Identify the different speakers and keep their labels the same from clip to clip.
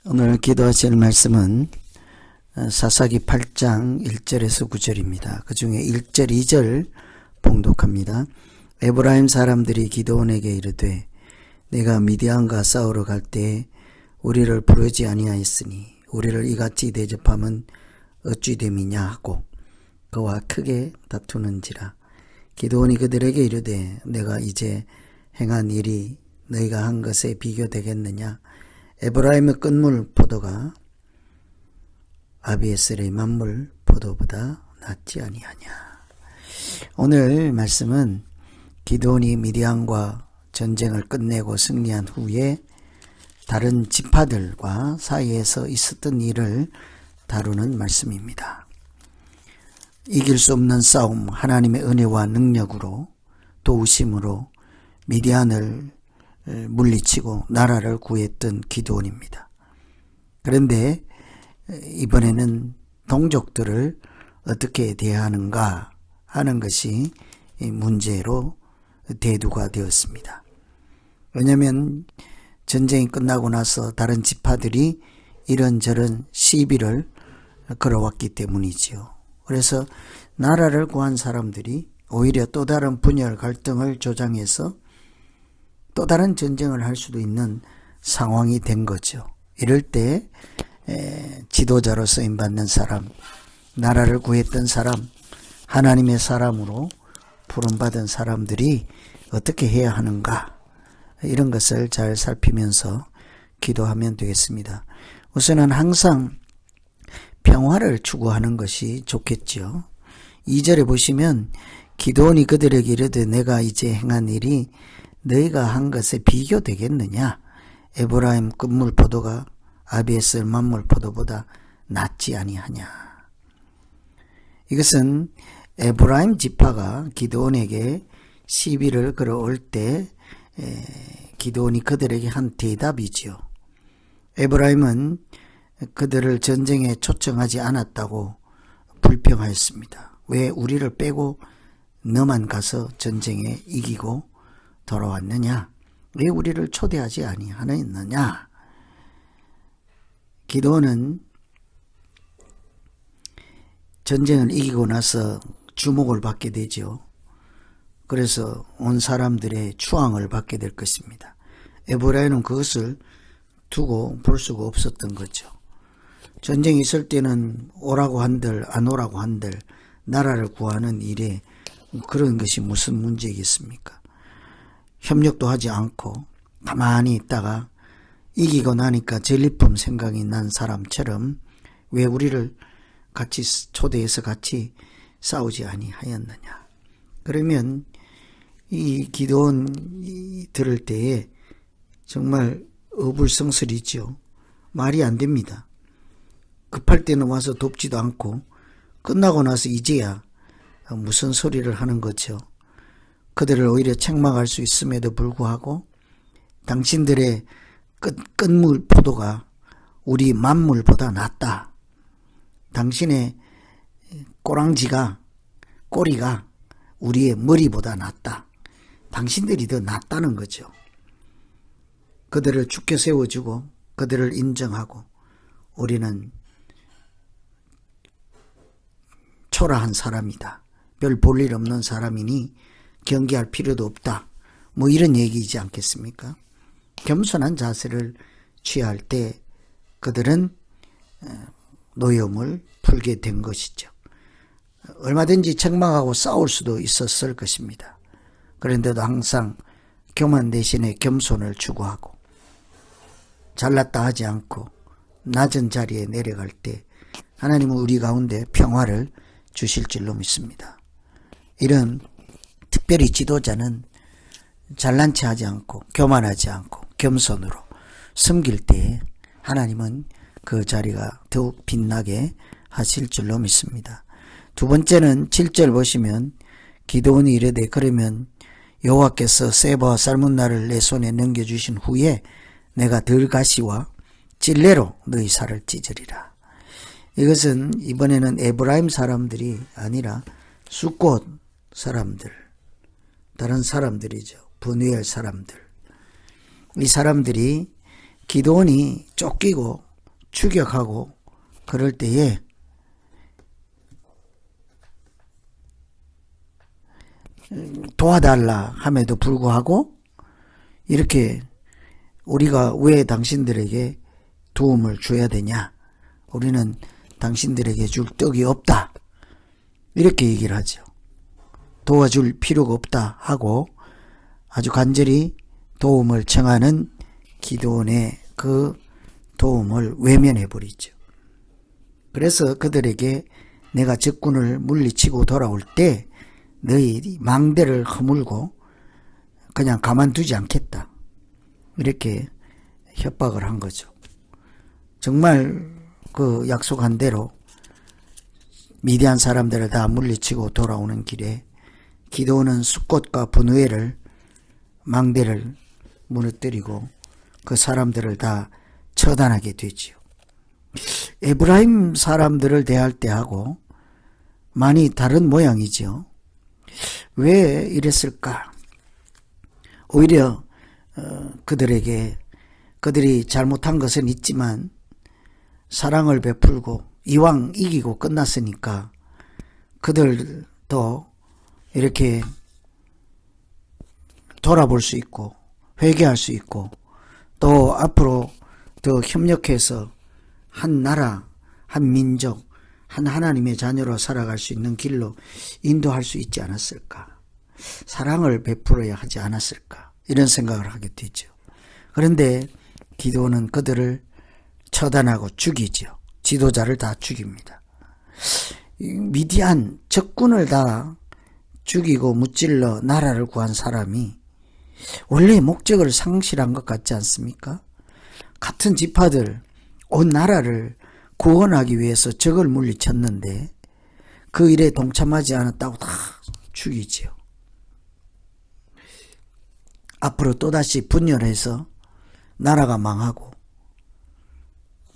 Speaker 1: 오늘 기도하실 말씀은 사사기 8장 1절에서 9절입니다. 그 중에 1절, 2절 봉독합니다. 에브라임 사람들이 기드온에게 이르되 내가 미디안과 싸우러 갈 때 우리를 부르지 아니하였으니 우리를 이같이 대접함은 어찌 됨이냐 하고 그와 크게 다투는지라. 기드온이 그들에게 이르되 내가 이제 행한 일이 너희가 한 것에 비교되겠느냐. 에브라임의 끝물 포도가 아비에셀의 만물 포도보다 낫지 아니하냐. 오늘 말씀은 기드온이 미디안과 전쟁을 끝내고 승리한 후에 다른 지파들과 사이에서 있었던 일을 다루는 말씀입니다. 이길 수 없는 싸움, 하나님의 은혜와 능력으로 도우심으로 미디안을 물리치고 나라를 구했던 기드온입니다. 그런데 이번에는 동족들을 어떻게 대하는가 하는 것이 문제로 대두가 되었습니다. 왜냐하면 전쟁이 끝나고 나서 다른 지파들이 이런저런 시비를 걸어왔기 때문이지요. 그래서 나라를 구한 사람들이 오히려 또 다른 분열 갈등을 조장해서 또 다른 전쟁을 할 수도 있는 상황이 된 거죠. 이럴 때 지도자로 쓰임받는 사람, 나라를 구했던 사람, 하나님의 사람으로 부름받은 사람들이 어떻게 해야 하는가, 이런 것을 잘 살피면서 기도하면 되겠습니다. 우선은 항상 평화를 추구하는 것이 좋겠죠. 2절에 보시면 기드온이 그들에게 이르되 내가 이제 행한 일이 너희가 한 것에 비교되겠느냐. 에브라임 끝물 포도가 아비에셀 만물 포도보다 낫지 아니하냐. 이것은 에브라임 지파가 기드온에게 시비를 걸어올 때 기드온이 그들에게 한 대답이지요. 에브라임은 그들을 전쟁에 초청하지 않았다고 불평하였습니다. 왜 우리를 빼고 너만 가서 전쟁에 이기고 돌아왔느냐? 왜 우리를 초대하지 아니하느냐? 기드온은 전쟁을 이기고 나서 주목을 받게 되죠. 그래서 온 사람들의 추앙을 받게 될 것입니다. 에브라임은 그것을 두고 볼 수가 없었던 거죠. 전쟁이 있을 때는 오라고 한들 안 오라고 한들 나라를 구하는 일에 그런 것이 무슨 문제겠습니까? 협력도 하지 않고 가만히 있다가 이기고 나니까 전리품 생각이 난 사람처럼 왜 우리를 같이 초대해서 같이 싸우지 아니하였느냐. 그러면 이 기드온이 들을 때에 정말 어불성설이죠. 말이 안 됩니다. 급할 때는 와서 돕지도 않고 끝나고 나서 이제야 무슨 소리를 하는 거죠. 그들을 오히려 책망할 수 있음에도 불구하고 당신들의 끝물 포도가 우리 만물보다 낫다. 당신의 꼬리가 우리의 머리보다 낫다. 당신들이 더 낫다는 거죠. 그들을 죽게 세워주고 그들을 인정하고 우리는 초라한 사람이다. 별 볼일 없는 사람이니 경계할 필요도 없다. 뭐 이런 얘기이지 않겠습니까? 겸손한 자세를 취할 때 그들은 노여움을 풀게 된 것이죠. 얼마든지 책망하고 싸울 수도 있었을 것입니다. 그런데도 항상 교만 대신에 겸손을 추구하고 잘났다 하지 않고 낮은 자리에 내려갈 때 하나님은 우리 가운데 평화를 주실 줄로 믿습니다. 이런 특별히 지도자는 잘난 체 하지 않고 교만하지 않고 겸손으로 섬길 때 하나님은 그 자리가 더욱 빛나게 하실 줄로 믿습니다. 두 번째는 7절 보시면 기드온이 이르되 그러면 여호와께서 세바와 살문나를 내 손에 넘겨주신 후에 내가 들가시와 찔레로 너희 살을 찢으리라. 이것은 이번에는 에브라임 사람들이 아니라 숫곳 사람들, 다른 사람들이죠. 브누엘 사람들. 이 사람들이 기드온이 쫓기고 추격하고 그럴 때에 도와달라 함에도 불구하고 이렇게 우리가 왜 당신들에게 도움을 줘야 되냐? 우리는 당신들에게 줄 떡이 없다. 이렇게 얘기를 하죠. 도와줄 필요가 없다 하고 아주 간절히 도움을 청하는 기드온의 그 도움을 외면해 버리죠. 그래서 그들에게 내가 적군을 물리치고 돌아올 때 너희 망대를 허물고 그냥 가만두지 않겠다. 이렇게 협박을 한 거죠. 정말 그 약속한 대로 미디안 사람들을 다 물리치고 돌아오는 길에 기드온은 숫꽃과 분우엘을 망대를 무너뜨리고 그 사람들을 다 처단하게 되지요. 에브라임 사람들을 대할 때하고 많이 다른 모양이죠. 왜 이랬을까? 오히려 그들에게 그들이 잘못한 것은 있지만 사랑을 베풀고 이왕 이기고 끝났으니까 그들도 이렇게 돌아볼 수 있고 회개할 수 있고 또 앞으로 더 협력해서 한 나라, 한 민족, 한 하나님의 자녀로 살아갈 수 있는 길로 인도할 수 있지 않았을까? 사랑을 베풀어야 하지 않았을까? 이런 생각을 하게 되죠. 그런데 기드온은 그들을 처단하고 죽이죠. 지도자를 다 죽입니다. 미디안 적군을 다 죽이고 무찔러 나라를 구한 사람이 원래 목적을 상실한 것 같지 않습니까? 같은 지파들 온 나라를 구원하기 위해서 적을 물리쳤는데 그 일에 동참하지 않았다고 다 죽이지요. 앞으로 또다시 분열해서 나라가 망하고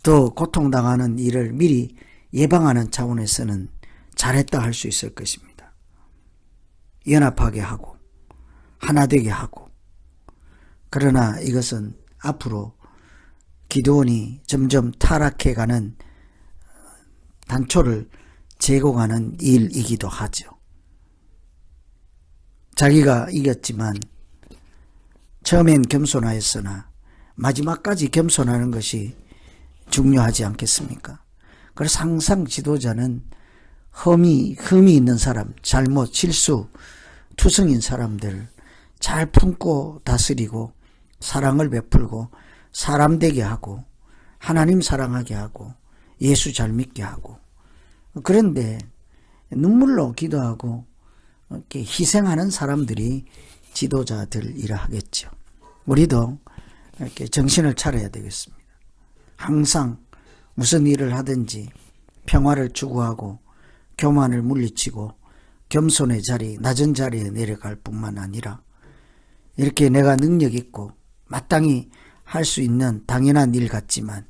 Speaker 1: 더 고통당하는 일을 미리 예방하는 차원에서는 잘했다 할 수 있을 것입니다. 연합하게 하고 하나 되게 하고. 그러나 이것은 앞으로 기드온이 점점 타락해가는 단초를 제공하는 일이기도 하죠. 자기가 이겼지만 처음엔 겸손하였으나 마지막까지 겸손하는 것이 중요하지 않겠습니까? 그래서 항상 지도자는 흠이 있는 사람, 잘못, 실수, 투성인 사람들을 잘 품고 다스리고 사랑을 베풀고 사람 되게 하고 하나님 사랑하게 하고 예수 잘 믿게 하고. 그런데 눈물로 기도하고 이렇게 희생하는 사람들이 지도자들이라 하겠죠. 우리도 이렇게 정신을 차려야 되겠습니다. 항상 무슨 일을 하든지 평화를 추구하고 교만을 물리치고 겸손의 자리, 낮은 자리에 내려갈 뿐만 아니라 이렇게 내가 능력 있고 마땅히 할 수 있는 당연한 일 같지만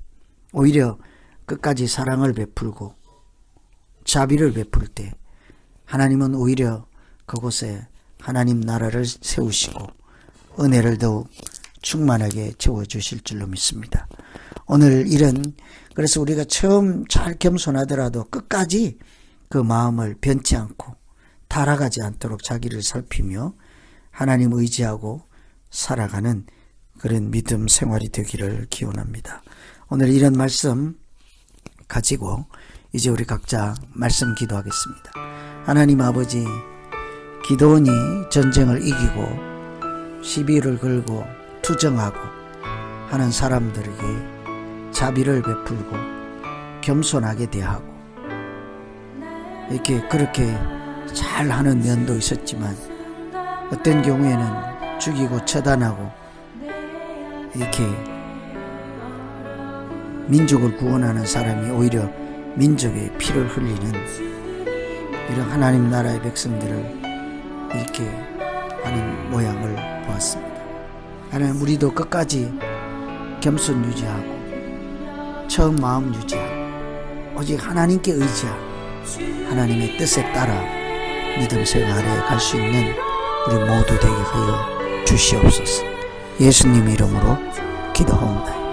Speaker 1: 오히려 끝까지 사랑을 베풀고 자비를 베풀 때 하나님은 오히려 그곳에 하나님 나라를 세우시고 은혜를 더욱 충만하게 채워주실 줄로 믿습니다. 오늘 일은 그래서 우리가 처음 잘 겸손하더라도 끝까지 그 마음을 변치 않고 타락하지 않도록 자기를 살피며 하나님 의지하고 살아가는 그런 믿음 생활이 되기를 기원합니다. 오늘 이런 말씀 가지고 이제 우리 각자 말씀 기도하겠습니다. 하나님 아버지, 기드온이 전쟁을 이기고 시비를 걸고 투정하고 하는 사람들에게 자비를 베풀고 겸손하게 대하고 이렇게 그렇게 잘하는 면도 있었지만 어떤 경우에는 죽이고 처단하고 이렇게 민족을 구원하는 사람이 오히려 민족의 피를 흘리는 이런 하나님 나라의 백성들을 이렇게 하는 모양을 보았습니다. 하나님, 우리도 끝까지 겸손 유지하고 처음 마음 유지하고 오직 하나님께 의지하고 하나님의 뜻에 따라 믿음 생활에 갈 수 있는 우리 모두 되게 하여 주시옵소서. 예수님 이름으로 기도하옵나이다.